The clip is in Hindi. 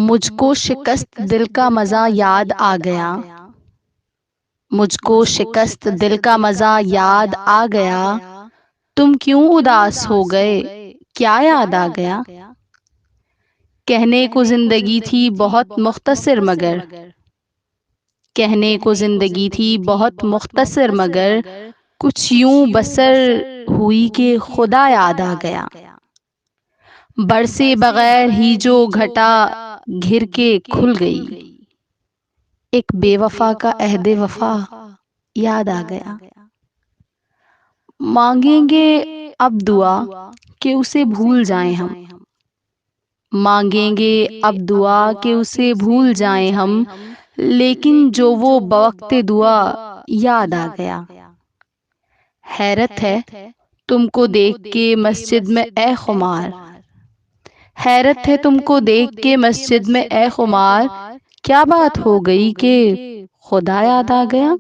मुझको शिकस्त दिल का मज़ा याद आ गया। मुझको शिकस्त दिल का मज़ा याद आ गया। तुम क्यों उदास हो गए, क्या याद आ गया? कहने को जिंदगी थी बहुत मुख्तसर मगर, कहने को जिंदगी थी बहुत मुख्तसर मगर, कुछ यूं बसर हुई कि खुदा याद आ गया। बरसे बगैर ही जो घटा घिर के खुल गई, एक बेवफा का अहदे वफा याद आ गया। मांगेंगे अब दुआ कि उसे भूल जाएं हम, मांगेंगे अब दुआ कि उसे भूल जाएं हम, लेकिन जो वो बवक्ते दुआ याद आ गया। हैरत है तुमको देख के मस्जिद में ए खुमार, हैरत है तुमको देख के मस्जिद में ए खुमार, क्या बात हो गई कि खुदा याद आ गया?